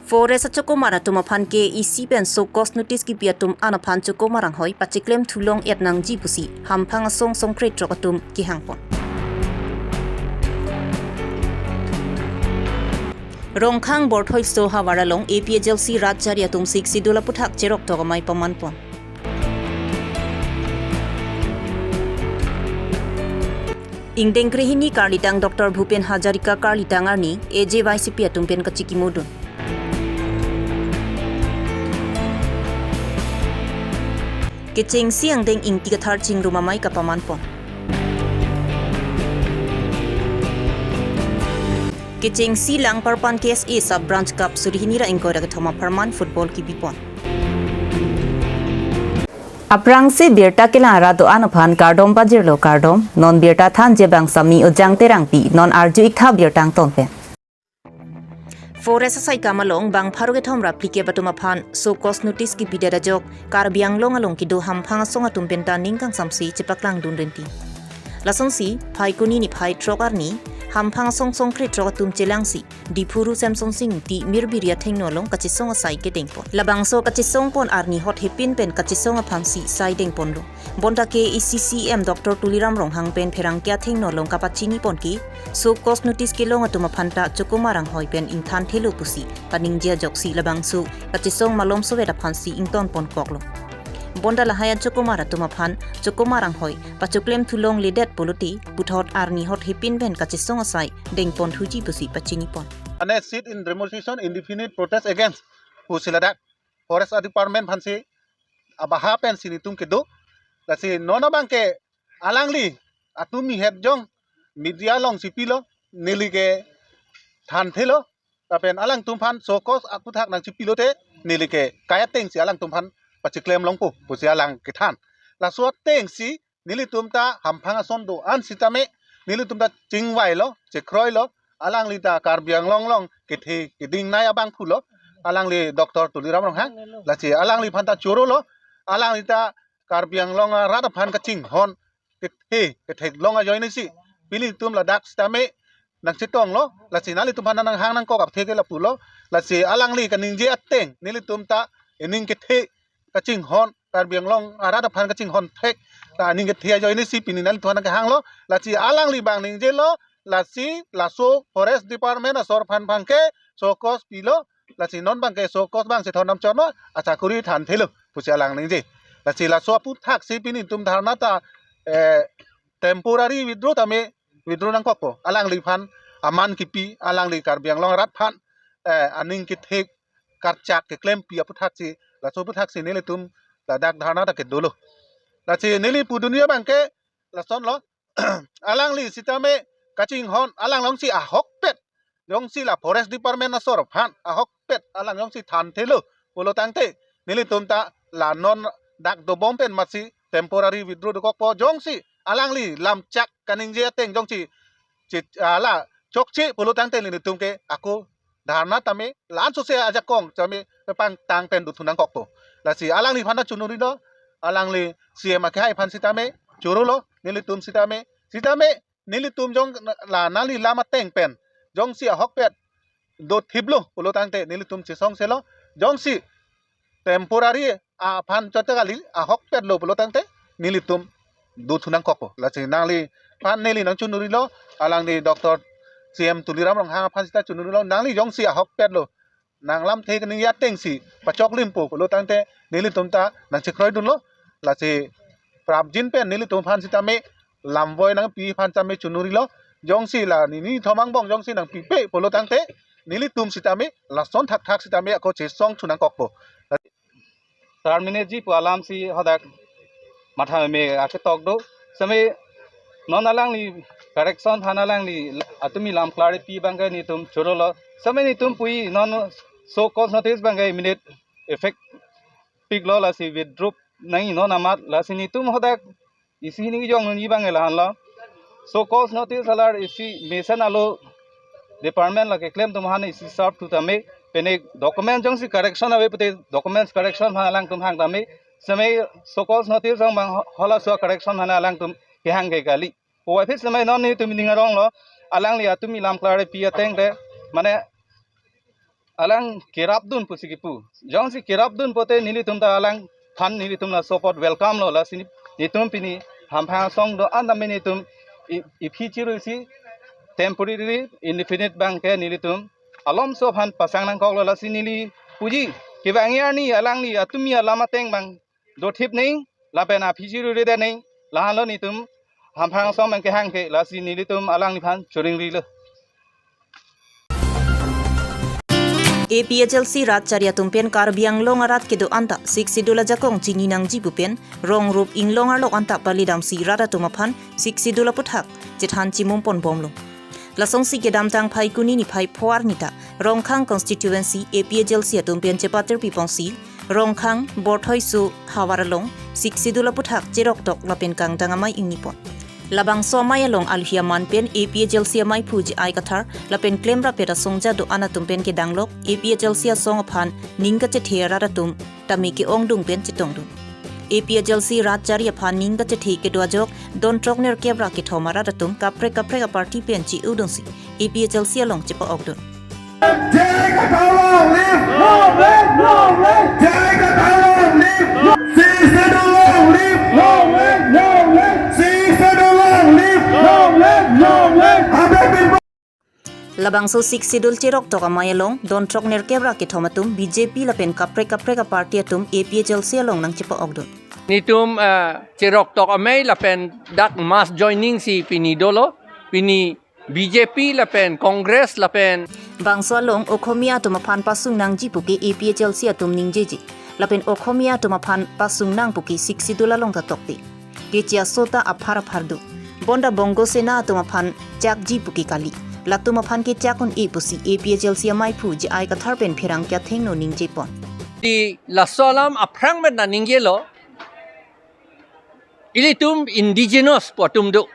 Forest Chokomara tumapan ke isi pen so cost notice ki piatum anapan Chokomarang hoi pachiklem tulong et nang jipusi hampang song kret trokatum ki hangpon. Rongkhang bord hoi so hawaralong APHLC Ratjari atum sik sidula puthak cherok togamai pamanpon. Ingdeng krihini karlitang Dr. Bhupen Hajarika karlitang arni AJYCP atum pen kachiki modun. Kecing siang deng ing tiga thar cing rumah mai kapaman pon. Kecing silang parpan KSA sub branch cup surihinira ingko daga thoma parman football ki bipon. Aprang se birta kelara do anaphan kardom bajirlo kardom non birta than je bang sami ojang terang pi non arju ikha birtang tonpe. Forest sai kamalong bang pharuge thomra plike batuma phan so cost notice ki bidera jok kar biang long along ki do ham phanga songa tumpenta ningkang samsi chipaklang dunrenti lasonsi phai kuni ni phai trokar ni ham phanga song kre trok tum chelangsi dipuru samsung sing ti mirbiria thengno long kachi songa sai ke dengpon labang so kachi song pon arni hot hepin pen kachi songa phamsi sai dengpon lo bonda ke ECCM Dr. Tuliram Ronghang pen pherang kya thengno long kapachini pon ki so cost notice ke long atuma phanta Chokomarang hoi pen ing than thelo pusi paning jia joksi labang su kachi song malom so weda phansi ing ton pon koklo bonda lahaya Chokomara tuma phan Chokomarang hoi pachuklem thulong ledet poloti buthot arni hot hepin pen kachi song asai dengpon thuji pusi pachini pon ane sit in demonstration indefinite protest against Pusiladak Forest Department phansi abaha pen sinitum kedo lasi nona bangke alangli atumi het jong media long sipilo nilige than thelo tapen alang tumpan sokos akuthak nang sipilo te nilige kayateng si alang tumpan pachiklem longpo pusi alang ke than la so teng si nilitumta hamphanga sondo an sitame nilitumta chingwai lo chekroi lo alang lita karbiang long ke the ke ding nai abang phulo alang li Dr. Tuliram Ronghang la chi alang li phanta choro lo alang lita karbiang long rada phan ka ching hon ke the long a join si pili tum la dak stame nang chitong lo la chi nali tum nang hang nang ko kap the ke la pulo la chi alang li ka ning je ateng nili tum ta ening ke the ka ching hon karbiang long rada phan ka ching hon thek ta ning ke the join si pini nali thona ka hang lo la chi alang li bang ning je lo la si la so Forest Department asor phan phang ke so kos pilo la chi non bang ke so kos bang se thon nam chon no acha kuri than thelu pusi alang ning je la chi la so pu thak si pini tum dharna ta temporary withdraw tame withdraw nang kokpo alang li phan aman kipi alang li karbiang long rat phan aning ki thek karchak ke claim pi apu thak si la so pu thak si nele tum la dak dharna ta ke dolo la chi nele pu dunia bang ke la son lo alang li sitame kaching hon alang long si a hok pet yong si la Forest Department na sor phan a hok pet alang yong si than thelo polo tangte nele tum ta la non dak do bompen masi temporary withdraw do kokpo jong si alang li lam chak kaning je teng jong si la chok chi polo tang te ni tum ke aku dharna tame lan so se aja kong chame pang tang pen du thunang kokpo la si alang li phana chunuri do alang li CM ke hai phan sitame choro lo nili tum sitame nili tum jong la nali lama teng pen jong si a hok pet do thiblo polo tang te nili tum chisong selo jong si temporary a phan chotagali a hok pet lo polo tang te nili tum du thunang kokpo la chi nangli phan neli nang chunuri lo alang ni Dr. CM Tuliram Ronghang phan sita chunuri lo nangli jong si a hok pet lo nang lam the ni ya teng si pachok limpo polo tang te neli tum ta nang chikroi dun lo la chi prap jin pen neli tum phan sita me lamboi nang pi phan cha me chunuri lo jong si la ni thomang bong jong si nang pi pe polo tang te nili tum sita me la son thak sita me ko che song thunang kokpo terminate ji alam si hadak matha me ake tok do same non alang li correction thana lang li atumi lam klare pi bangga ni tum chorolo same ni tum pui non so cause notice bangga minute effect pig lo la si withdraw nai non amat la si ni tum hadak isi ni jong ni bangga la han la so cause notice alar isi mesan alo department la ke claim tum han isi serve to tame pene document jong si correction ave pute documents correction han lang tum hang tame समय सोकोस notice ang bang hola so correction hana alang tum ke hang ge gali o office समय non ni tum ninga rong lo alang li atumi lam klare pi ateng de mane alang kirap dun pusikipu jong si kirap dun pote nili tum ta alang phan nili tum na support welcome lo la sini nitum pini hamphang song do andam ni tum ipi chiru si temporary indefinite bank ke nili tum alom so phan pasang nang kok lo la sini li puji kibang ya ni alang ni atumi alama teng bang do thip ning la pena pi chiru re de ning la han lo ni tum hamphang song bang ke hang ke la sini li tum alang ni phan churing ri lo APHLC rat charya tumpen karbiang long arat kedo anta 6 dola jakong chini nang jibupen rong rup ing long arlok anta palidam si rata tumaphan 6 dola puthak jethan chimum pon bomlo lasong si kedam tang phai kuni ni phai phwar nita rongkhang constituency APHLC tumpen chepater pipong si rongkhang borthoi su hawaralong 6 dola puthak cherok tok lapen kang tangamai ingnipon labang somaya long alhia manpen APHLC mai phuji ai kathar lapen claim ra pera songja do ana tumpen ke danglok APHLC song phan ningka che thera ra tum tami ke ongdung pen chitong dun APHLC rat chari phan ningka che the ke do jok don trok ner kebra ke thomara ra tum kapre ka party pen chi udon si APHLC long chepa ogdun Take a long live, long live, long live. Take a long live, season long live, long live, long live. Season long live, long live, long live. labang so 6 sidul cherok to kamaya long don trok ner kebra ke thomatum BJP lapen kapre ka party atum APHLC long nang chepa ogdun nitum cherok tok amay lapen dak mass joining si pinidolo pini BJP lapen Congress lapen bangso long okhomia tumaphan pasung nang jipuki APHLC atum ningjeji lapen okhomia tumaphan pasung nang puki 6 dola long ta tokti kechia sota aphara phardu bonda bongo sena tumaphan chak jipuki kali latumaphan ke chakon e pusi APHLC mai phu ji ai ka tharpen phirang kya thengno ningje pon di lasolam aprang met na ninggelo ilitum indigenous potum do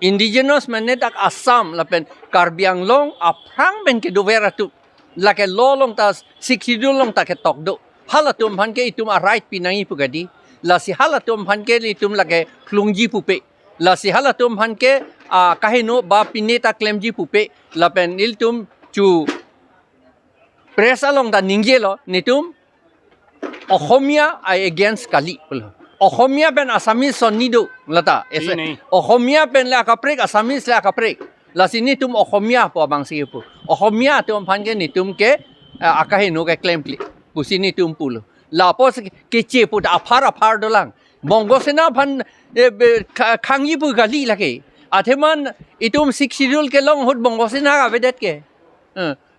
indigenous manetak Assam lapen Karbianglong aprang ben ke dovera tu lake lolong tas sikidulong ta ke tokdo halatum phan ke itum a right pinangi pugadi la si halatum phan ke itum lake klungji pupe la si halatum phan ke kahino ba pineta klemji pupe lapen iltum chu presa long da ninggelo nitum Ohomia I against Kali pula. Ohomia ben Assamese sonido lata. Ohomia ben la kaprek Assamese la kaprek. La sini tum Ohomia po abang sipu. Ohomia tum pange ni tum ke akahino ke claim kli. Pusini tum pulo. La po ke che pu da apar dolang. Mongo sena pan khangi pu gali lake. Atheman itum 6 schedule ke long hut mongo sena ka vedet ke.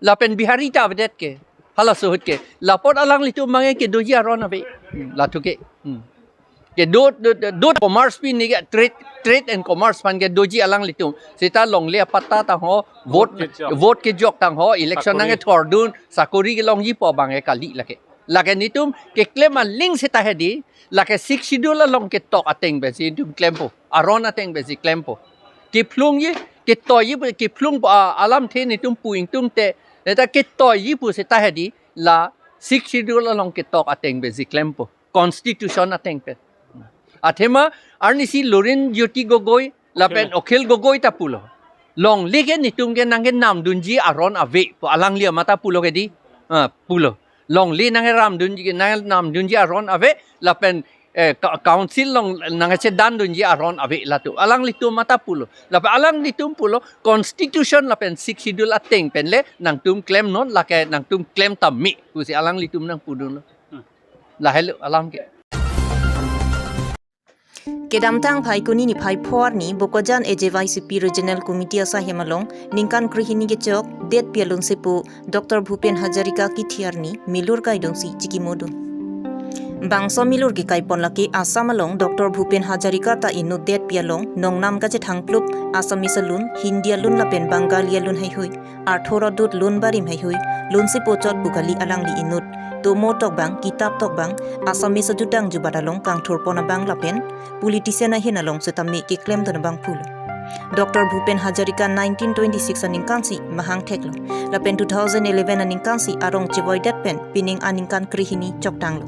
La pen biharita vedet ke. Hala suhut ke lapot alang litu mange ke doji aron abe latu ke dot commerce pi ni trade and commerce pan ke doji alang litu sita long le patta ta ho vote ke jok tang ho election nang ke thordun sakuri ke long ji po bange kali lake nitum ke claim link sita hedi lake 6 schedule long ke tok ateng be si tum claim po aron ateng be si claim po ke plung ye ke toyi ke plung alam the nitum puing tum te Neta ke toy pu se ta hedi la 6 schedule long ke tok ateng be ziklempo constitution ateng pe athema arni si Lorin Jyoti Gogoi la pen Okhil Gogoi ta pulo long lege nitum ke nang nam dunji aron ave po alang lia mata pulo ke di pulo long li nang ram dunji nang nam dunji aron ave la pen council long nang che dan dunji aron ave la tu alang litu mata pulo la alang litum pulo constitution la pen 6 schedule ateng pen le nang tum claim non la ke nang tum claim tammi ku si alang litum nang pudun la helu alam ke kedamtang phai kuni ni phai phor ni bokojan AJYCP regional committee asa hemalong ningkan krihini ge chok det pialun sepu Dr Bhupen Hazarika ki thiarni milur gaidon si chiki modun bangso milur gi kaipon laki asamalong Dr Bhupen Hazarika ta inu det pialong nongnam ka che thangplup Assamese lun Hindia lun lapen Bangalia lun hai hui arthora dut lun barim hai hui lun se pochot bugali alang li inut tomo tok bang kitab tok bang Assamese judang jubaralong kang thorpona bang lapen politician a hinalong sutamni ke claim don bang phul Dr Bhupen Hazarika 1926 aning kansi mahang theklo lapen 2011 aning kansi arong cheboy dat pen pining aning kan krihini choktanglo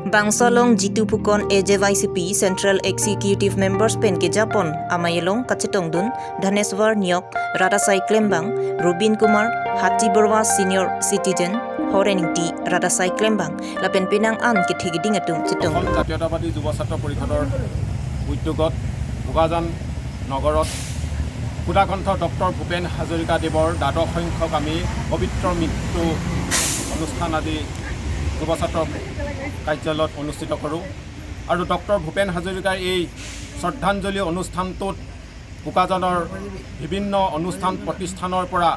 Bangsalong Jitu Pukon AJYCP Central Executive Members Pen ke Japon Amayelong Kachetong Dun Dhaneswar Nyok Radasai Klembang Rubin Kumar Hati Borwa Senior Citizen Horeningti Radasai Klembang Lapen Penang An ke Thigiding Atung Chitong অসম জাতীয়তাবাদী যুৱ ছাত্ৰ পৰিষদৰ উদ্যোগত বোকাজান নগৰত সুধাকণ্ঠ ডক্টৰ ভূপেন হাজৰিকাদেৱৰ দ্বাদশ সংখ্যক আমি পবিত্ৰ মৃত্যু অনুষ্ঠান আদি যুৱ ছাত্ৰ কাৰ্যালয়ত অনুষ্ঠিত কৰোঁ আৰু ডক্টৰ ভূপেন হাজৰিকাৰ এই শ্ৰদ্ধাঞ্জলি অনুষ্ঠানটোত বোকাজানৰ বিভিন্ন অনুষ্ঠান প্ৰতিষ্ঠানৰ পৰা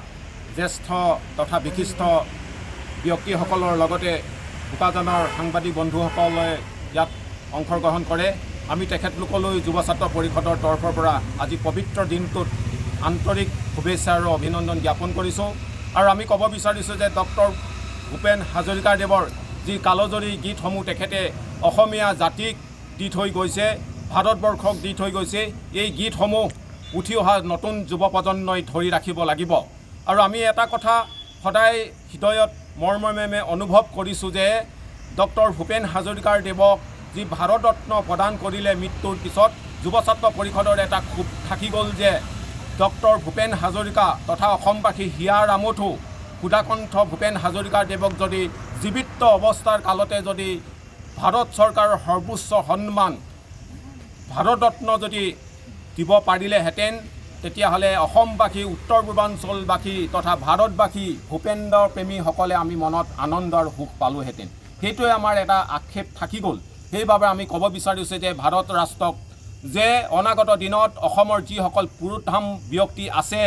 জ্যেষ্ঠ তথা বিশিষ্ট ব্যক্তিসকলৰ লগতে বোকাজানৰ সাংবাদিক বন্ধুসকলে ইয়াত অংশগ্ৰহণ কৰে আমি তেখেতলোকলৈ যুৱ ছাত্ৰ পৰিষদৰ তৰফৰ পৰা আজি পবিত্ৰ দিনটোত আন্তৰিক শুভেচ্ছা আৰু অভিনন্দন জ্ঞাপন কৰিছোঁ আৰু আমি ক'ব বিচাৰিছোঁ যে ডক্টৰ ভূপেন হাজৰিকাদেৱৰ যি কালজয়ী গীতসমূহ তেখেতে অসমীয়া জাতিক দি থৈ গৈছে ভাৰতবৰ্ষক দি থৈ গৈছে এই গীতসমূহ উঠি অহা নতুন যুৱ প্ৰজন্মই ধৰি ৰাখিব লাগিব আৰু আমি এটা কথা সদায় হৃদয়ত মৰ্মমেমে অনুভৱ কৰিছোঁ যে ডক্টৰ ভূপেন হাজৰিকাদেৱক যি ভাৰত ৰত্ন প্ৰদান কৰিলে মৃত্যুৰ পিছত যুৱ ছাত্ৰ পৰিষদৰ এটা খুব থাকি গ'ল যে ডক্টৰ ভূপেন হাজৰিকা তথা অসমবাসী হিয়াৰ আমঠু সুধাকণ্ঠ ভূপেন হাজৰিকাদেৱক যদি জীৱিত অৱস্থাৰ কালতে যদি ভাৰত চৰকাৰৰ সৰ্বোচ্চ সন্মান ভাৰত ৰত্ন যদি দিব পাৰিলেহেঁতেন তেতিয়াহ'লে অসমবাসী উত্তৰ পূৰ্বাঞ্চলবাসী তথা ভাৰতবাসী ভূপেন্দ্ৰ প্ৰেমীসকলে আমি মনত আনন্দ আৰু সুখ পালোহেঁতেন সেইটোৱে আমাৰ এটা আক্ষেপ থাকি গ'ল সেইবাবে আমি ক'ব বিচাৰিছোঁ যে ভাৰত ৰাষ্ট্ৰক যে অনাগত দিনত অসমৰ যিসকল পুৰোধাম ব্যক্তি আছে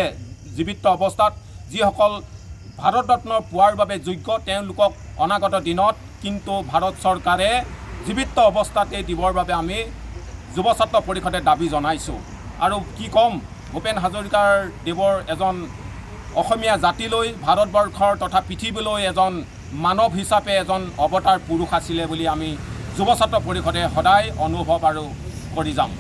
জীৱিত অৱস্থাত যিসকল ভাৰত ৰত্ন পোৱাৰ বাবে যোগ্য তেওঁলোকক অনাগত দিনত কিন্তু ভাৰত চৰকাৰে জীৱিত অৱস্থাতে দিবৰ বাবে আমি যুৱ ছাত্ৰ পৰিষদে দাবী জনাইছোঁ আৰু কি ক'ম ভূপেন হাজৰিকাৰ দেৱৰ এজন অসমীয়া জাতিলৈ ভাৰতবৰ্ষৰ তথা পৃথিৱীলৈ এজন মানৱ হিচাপে এজন অৱতাৰ পুৰুষ আছিলে বুলি আমি যুৱ ছাত্ৰ পৰিষদে সদায় অনুভৱ আৰু কৰি যাম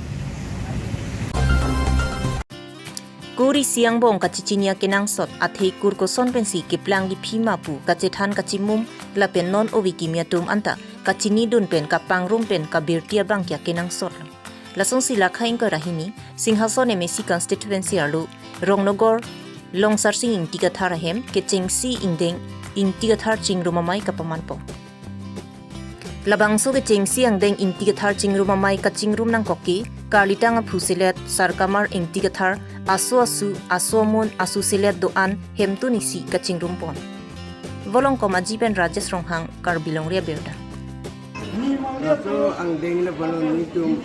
Kuri siang bong kachichinia kenang sot athei kur ko son pensi ke plang di phima pu kachethan kachimum la pen non owi kimia tum anta kachini dun pen ka pangrum pen ka birtia bang kya kenang sot lasong sila khaing ka rahini singhason emesi constituency alu rongnogor longsar sing ing tiga thara hem ke chengsi ingdeng ing tiga thar chingrumamai ka pamanpo labangso ke chengsi angdeng ing tiga thar chingrumamai ka chingrum nang kokki Karlitang Pusilet Sarkamar ing Tigathar Asu Asomon Asu Silet Doan Hemtu Nisi Kachingrumpon Volong Komajipen Rajesh Ronghang Karbilong Ria Berda So ang deng na balon nito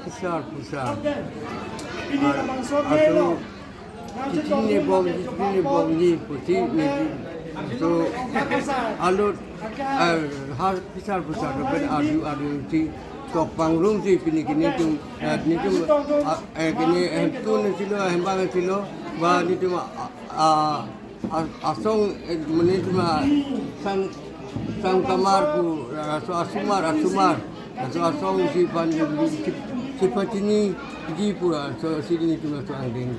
pusar ato kitine bom ni puti so alot har pusar dapat adu ti tok pangrum si pinikini tum nitum kini hentu silo hembang silo ba nitum asong menitum sang kamar ku so asumar so asong si pan si patini di pura so sini nitum so ang deng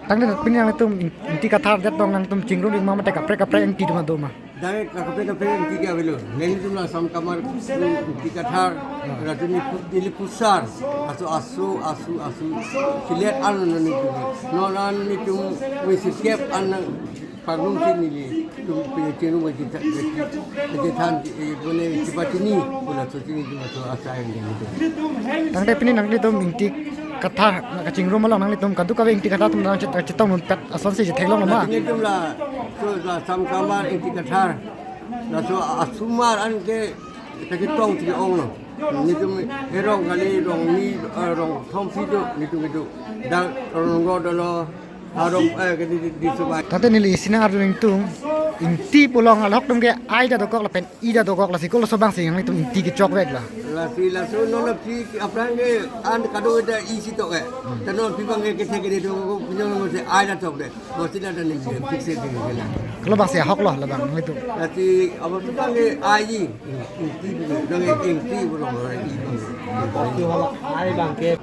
tang na pinyang tum inti kathar dat dong nang tum chingrum ing mama ta kapre inti duma doma Dari kapre inti ka belo neli tum na sam kamar inti kathar ratuni putili pusar asu silet an ni tum no nan ni tum we sikep an pagum sini ni tum pinetenu wajib tan bone sipatini pula so sini tum so asai ni tang de pinyang nang tum inti kathar ka chingrum malong nang tum kadu ka inti kathar tum nang chitong nun pet ason si thelong ma ini tum la so sam kamar inti kathar la so asumar an ke kitong ti ong no ni tum erong kali rong ni rong thom si do ni tum itu dang rong go do lo arong ke di subai tate nili sina arung tum inti pulong alok tum ke ai da dokok la pen I da dokok la sikol so bang sing nang tum inti ke chok wek la la so no la pi apran ke an kado da isi to ke tanon pi bang ke ke de do pinyo ngo se ai da tok de mo sina da ni fixe de ke la kalau bang se hok la bang nang tum Nanti apa tu bang ai inti dengan inti belum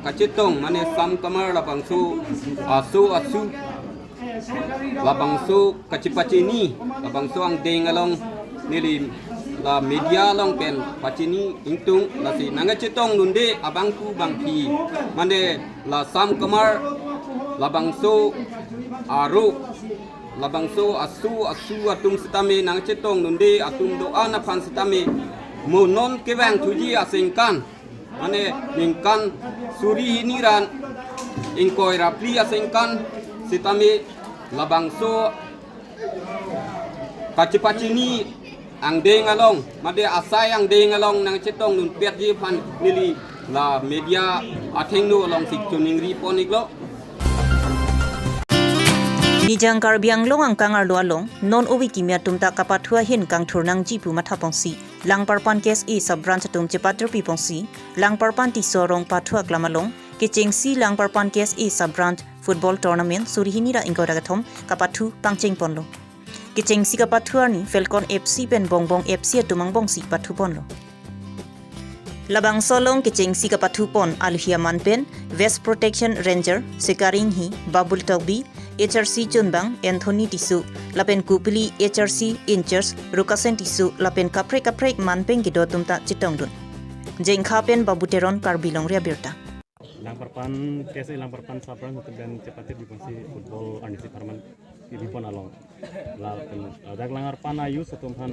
Kacitong mane sam kamar labangsu asu labangsu kacipacini labangsu ang deng along nili la media long pen pacini ingtung la si nanga cetong nunde abang tu bang pi mande la Sam Kamar la bangso aru la bangso asu atum sitame nanga cetong nunde atum doa na pan sitame mo non kewang tuji asingkan mane ningkan suri hiniran ingkoi rapli asingkan sitame la bangso pacini ang deng along made asai ang deng along nang cetong nun pet ji pan nili la media atheng no along sik tuning ri poniklo Nijang Karbiang Long ang kangar lo along non uwi kimia tumta kapathua hin kang thurnang ji pu matha pongsi lang parpan kes e sub branch tum chepatr pi pongsi lang parpan ti sorong pathua klamalong kiching si lang parpan kes e sub branch football tournament surihini ra ingkora gathom kapathu pangcheng ponlo kiching si kapathuar ni Falcon FC pen bongbong FC tumang bong si pathu ponlo labang solong kiching si kapathu pon alhia manpen West Protection Ranger Sikaring hi Babul Togbi HRC Chunbang Anthony Tisu lapen kupili HRC Inchers Rukasen Tisu lapen kaprek manpeng gido tumta chitongdun jengkha pen babuteron karbilong ria birta lang parpan kese lang parpan sabran untuk dan cepatir di posisi football anisi parman di pon along la dak langar pan ayu setumhan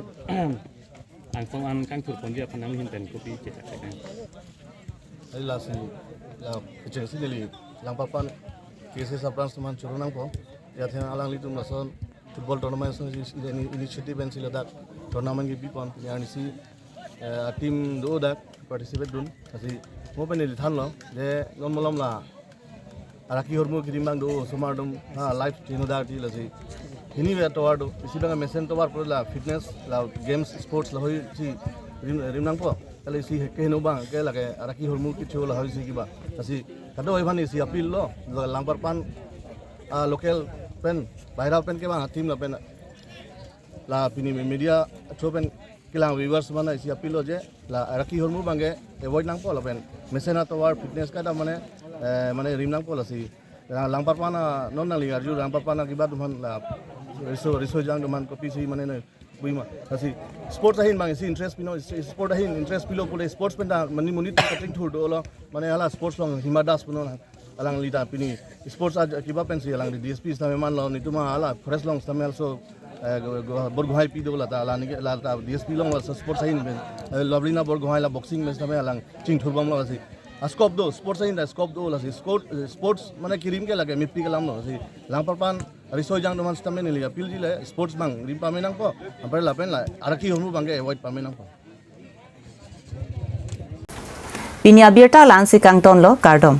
langsung an kang tur pon dia panang hinten kopi cetak kan la si la kecil si deli lang parpan kese sabran teman curunang po ya thena alang litum lason football tournament so initiative and sila dak tournament gi pon ya anisi tim do dak participate dun kasi mo penili than lo de non molom la araki hormo kirimang do somardum ha life tino da ti la si hini ve to wado isi banga mesen to war la fitness la games sports la hoi si rimnang po kale si ke no bang ke la ke araki hormo ki chola hoi si kiba asi kado hoi bhani si appeal lo langpar pan local pen baira pen ke bang team la pen la pini media cho pen kilang viewers mana isi appeal lo je la araki hormo bange avoid nang po la pen mesena to war fitness kada mane rimnang po la si langpar pana non nali arju langpar pana ki bad man la riso jang man kopi si mane ne buima asi sports ahin bang si interest pino sport ahin interest pilo pole sports penda mani munit cutting thur do lo mane ala sports long himadas puno alang lita pini sports ki ba pen si alang DSP sa man lo ni tuma ala fresh long samel so borgohai pi do la ta ala ni la ta DSP long sports ahin lovely na borgohai la boxing match na alang ching thurbam lo asi scope do sports ahin da scope do la si sports mane kirim ke lage mippi ke lam lo si langpar pan riso jang do man stamen ni liga pil jile sports bang rim pa menang po ampere la pen la araki homu bangge avoid pa menang po Pinya birta lansi kang ton lo kardom